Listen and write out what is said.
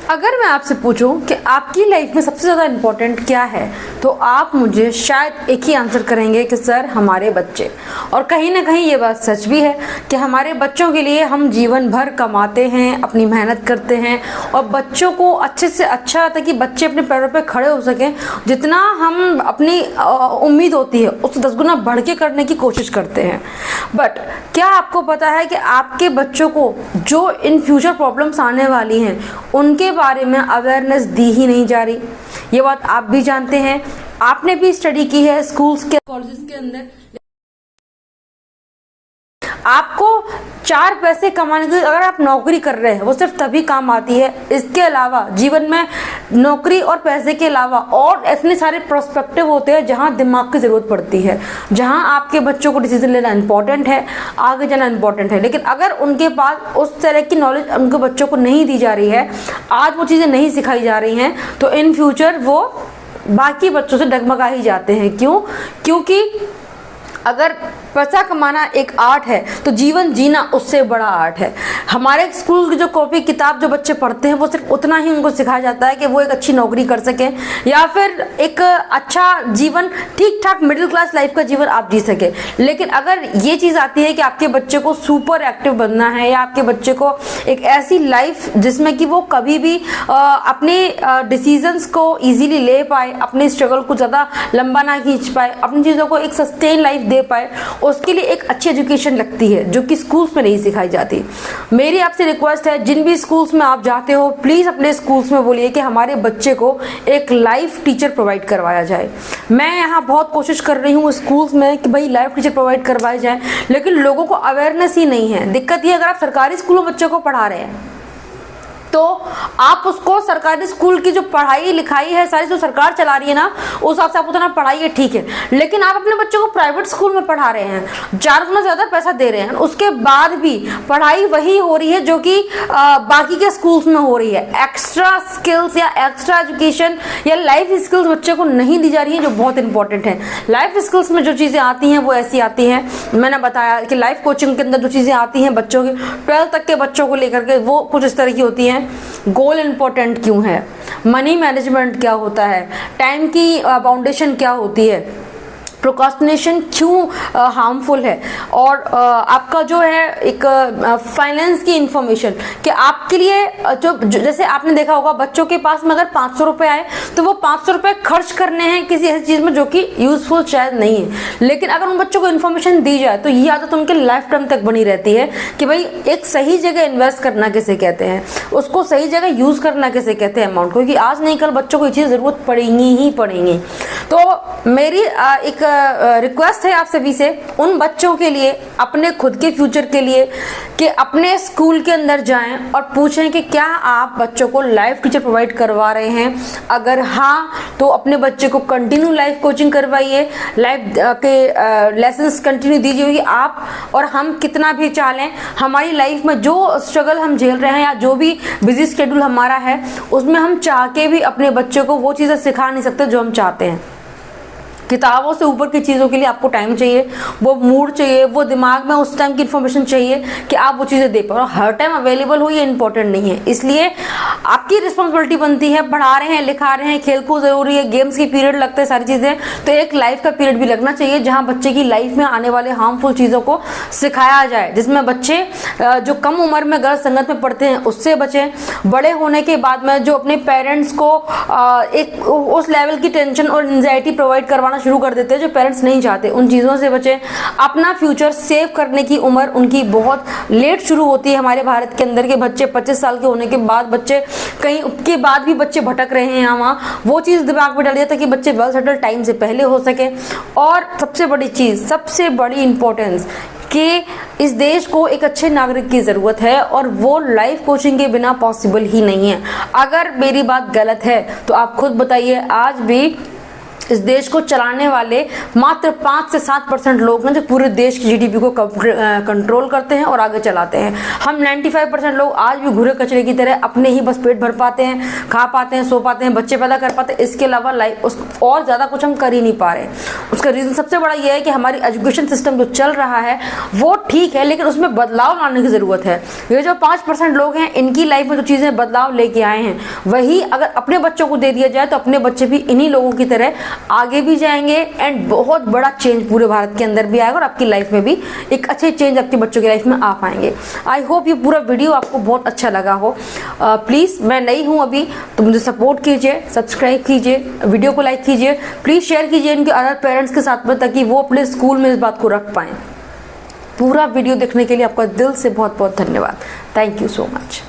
अगर मैं आपसे पूछूं कि आपकी लाइफ में सबसे ज़्यादा इम्पोर्टेंट क्या है, तो आप मुझे शायद एक ही आंसर करेंगे कि सर हमारे बच्चे। और कहीं ना कहीं ये बात सच भी है कि हमारे बच्चों के लिए हम जीवन भर कमाते हैं, अपनी मेहनत करते हैं और बच्चों को अच्छे से अच्छा, ताकि बच्चे अपने पैरों पे खड़े हो सकें, जितना हम अपनी उम्मीद होती है उससे 10 गुना बढ़ के करने की कोशिश करते हैं। बट क्या आपको पता है कि आपके बच्चों को जो इन फ्यूचर प्रॉब्लम्स आने वाली हैं उनके बारे में अवेयरनेस दी ही नहीं जा रही? ये बात आप भी जानते हैं, आपने भी स्टडी की है स्कूल्स के, कॉलेजेस के अंदर। आपको 4 पैसे कमाने के लिए अगर आप नौकरी कर रहे हैं वो सिर्फ तभी काम आती है। इसके अलावा जीवन में नौकरी और पैसे के अलावा और इतने सारे प्रोस्पेक्टिव होते हैं जहां दिमाग की जरूरत पड़ती है, जहां आपके बच्चों को डिसीजन लेना इंपॉर्टेंट है, आगे जाना इंपॉर्टेंट है। लेकिन अगर उनके पास उस तरह की नॉलेज उनके बच्चों को नहीं दी जा रही है, आज वो चीजें नहीं सिखाई जा रही हैं, तो इन फ्यूचर वो बाकी बच्चों से डगमगा ही जाते हैं। क्यों? क्योंकि अगर पैसा कमाना एक आर्ट है तो जीवन जीना उससे बड़ा आर्ट है। हमारे स्कूल की जो कॉपी किताब जो बच्चे पढ़ते हैं वो सिर्फ उतना ही उनको सिखाया जाता है कि वो एक अच्छी नौकरी कर सकें या फिर एक अच्छा जीवन, ठीक ठाक मिडिल क्लास लाइफ का जीवन आप जी सके। लेकिन अगर ये चीज़ आती है कि आपके बच्चे को सुपर एक्टिव बनना है या आपके बच्चे को एक ऐसी लाइफ जिसमें कि वो कभी भी अपने डिसीजंस को ईजीली ले पाए, अपने स्ट्रगल को ज़्यादा लंबा ना खींच पाए, अपनी चीज़ों को एक सस्टेन लाइफ दे पाए, उसके लिए एक अच्छी एजुकेशन लगती है जो कि स्कूल्स में नहीं सिखाई जाती। मेरी आपसे रिक्वेस्ट है, जिन भी स्कूल्स में आप जाते हो प्लीज़ अपने स्कूल्स में बोलिए कि हमारे बच्चे को एक लाइफ टीचर प्रोवाइड करवाया जाए। मैं यहाँ बहुत कोशिश कर रही हूँ स्कूल्स में कि भाई लाइफ टीचर प्रोवाइड करवाए जाए, लेकिन लोगों को अवेयरनेस ही नहीं है। दिक्कत ये, अगर आप सरकारी स्कूलों में बच्चों को पढ़ा रहे हैं तो आप उसको सरकारी स्कूल की जो पढ़ाई लिखाई है सारी जो सरकार चला रही है ना, उस हिसाब से आप उतना पढ़ाइए, ठीक है। लेकिन आप अपने बच्चों को प्राइवेट स्कूल में पढ़ा रहे हैं, 4 गुना ज़्यादा पैसा दे रहे हैं, उसके बाद भी पढ़ाई वही हो रही है जो कि बाकी के स्कूल्स में हो रही है। एक्स्ट्रा स्किल्स या एक्स्ट्रा एजुकेशन या लाइफ स्किल्स बच्चे को नहीं दी जा रही है, जो बहुत इंपॉर्टेंट है। लाइफ स्किल्स में जो चीज़ें आती हैं वो ऐसी आती हैं, मैंने बताया कि लाइफ कोचिंग के अंदर जो चीज़ें आती हैं बच्चों के 12th तक के बच्चों को लेकर के, वो कुछ इस तरह की होती हैं। गोल इंपॉर्टेंट क्यों है, मनी मैनेजमेंट क्या होता है, टाइम की बाउंडेशन क्या होती है, प्रोक्रास्टिनेशन क्यों हार्मफुल है, और आपका जो है एक फाइनेंस की इंफॉर्मेशन कि आपके लिए जो जैसे आपने देखा होगा बच्चों के पास में अगर 500 रुपये आए तो वो 500 रुपये खर्च करने हैं किसी ऐसी चीज़ में जो कि यूजफुल शायद नहीं है। लेकिन अगर उन बच्चों को इन्फॉर्मेशन दी जाए तो ये आदत उनके लाइफ टाइम तक बनी रहती है कि भाई एक सही जगह इन्वेस्ट करना किसे कहते हैं, उसको सही जगह यूज़ करना किसे कहते हैं अमाउंट, क्योंकि आज नहीं कल बच्चों को ये चीज़ ज़रूरत पड़ेगी ही पड़ेगी। तो मेरी एक रिक्वेस्ट है आप सभी से, उन बच्चों के लिए, अपने खुद के फ्यूचर के लिए, कि अपने स्कूल के अंदर जाएं और पूछें कि क्या आप बच्चों को लाइफ टीचर प्रोवाइड करवा रहे हैं। अगर हाँ तो अपने बच्चे को कंटिन्यू लाइफ कोचिंग करवाइए, लाइफ के लेसन्स कंटिन्यू दीजिए। क्योंकि आप और हम कितना भी चालें, हमारी लाइफ में जो स्ट्रगल हम झेल रहे हैं या जो भी बिजी शेड्यूल हमारा है उसमें हम चाह के भी अपने बच्चे को वो चीज़ें सिखा नहीं सकते जो हम चाहते हैं। किताबों से ऊपर की चीज़ों के लिए आपको टाइम चाहिए, वो मूड चाहिए, वो दिमाग में उस टाइम की इन्फॉर्मेशन चाहिए कि आप वो चीज़ें दे पाओ। हर टाइम अवेलेबल हो ये इंपॉर्टेंट नहीं है, इसलिए आपकी रिस्पॉन्सिबिलिटी बनती है। पढ़ा रहे हैं, लिखा रहे हैं, खेल कूद ज़रूरी है, गेम्स के पीरियड लगते हैं, सारी चीज़ें, तो एक लाइफ का पीरियड भी लगना चाहिए जहाँ बच्चे की लाइफ में आने वाले हार्मफुल चीज़ों को सिखाया जाए, जिसमें बच्चे जो कम उम्र में गलत संगत में पढ़ते हैं उससे बचें। बड़े होने के बाद में जो अपने पेरेंट्स को एक उस लेवल की टेंशन और एंजाइटी प्रोवाइड करवाना शुरू कर देते हैं जो पेरेंट्स नहीं चाहते, उन चीज़ों से बचें। अपना फ्यूचर सेव करने की उम्र उनकी बहुत लेट शुरू होती है हमारे भारत के अंदर के बच्चे 25 साल के होने के बाद, बच्चे कहीं के बाद भी बच्चे भटक रहे हैं यहाँ वहाँ, वो चीज़ दिमाग में डालिए ताकि बच्चे वेल सेटल टाइम से पहले हो सके। और सबसे बड़ी चीज़, सबसे बड़ी इंपॉर्टेंस कि इस देश को एक अच्छे नागरिक की ज़रूरत है और वो लाइफ कोचिंग के बिना पॉसिबल ही नहीं है। अगर मेरी बात गलत है तो आप खुद बताइए। आज भी इस देश को चलाने वाले मात्र 5 से 7% लोग हैं जो पूरे देश की जीडीपी को कंट्रोल करते हैं और आगे चलाते हैं। हम 95% लोग आज भी घूरे कचरे की तरह अपने ही बस पेट भर पाते हैं, खा पाते हैं, सो पाते हैं, बच्चे पैदा कर पाते हैं, इसके अलावा लाइफ और ज़्यादा कुछ हम कर ही नहीं पा रहे। उसका रीज़न सबसे बड़ा ये है कि हमारी एजुकेशन सिस्टम जो चल रहा है वो ठीक है, लेकिन उसमें बदलाव लाने की ज़रूरत है। ये जो 5% लोग हैं, इनकी लाइफ में जो चीज़ें बदलाव लेके आए हैं, वही अगर अपने बच्चों को दे दिया जाए तो अपने बच्चे भी इन्हीं लोगों की तरह आगे भी जाएंगे एंड बहुत बड़ा चेंज पूरे भारत के अंदर भी आएगा और आपकी लाइफ में भी एक अच्छे चेंज आपके बच्चों की लाइफ में आ पाएंगे। आई होप ये पूरा वीडियो आपको बहुत अच्छा लगा हो। प्लीज़, मैं नई हूँ अभी, तो मुझे सपोर्ट कीजिए, सब्सक्राइब कीजिए, वीडियो को लाइक कीजिए, प्लीज़ शेयर कीजिए इनके अदर पेरेंट्स के साथ में, ताकि वो अपने स्कूल में इस बात को रख पाएँ। पूरा वीडियो देखने के लिए आपका दिल से बहुत बहुत धन्यवाद। Thank you so much.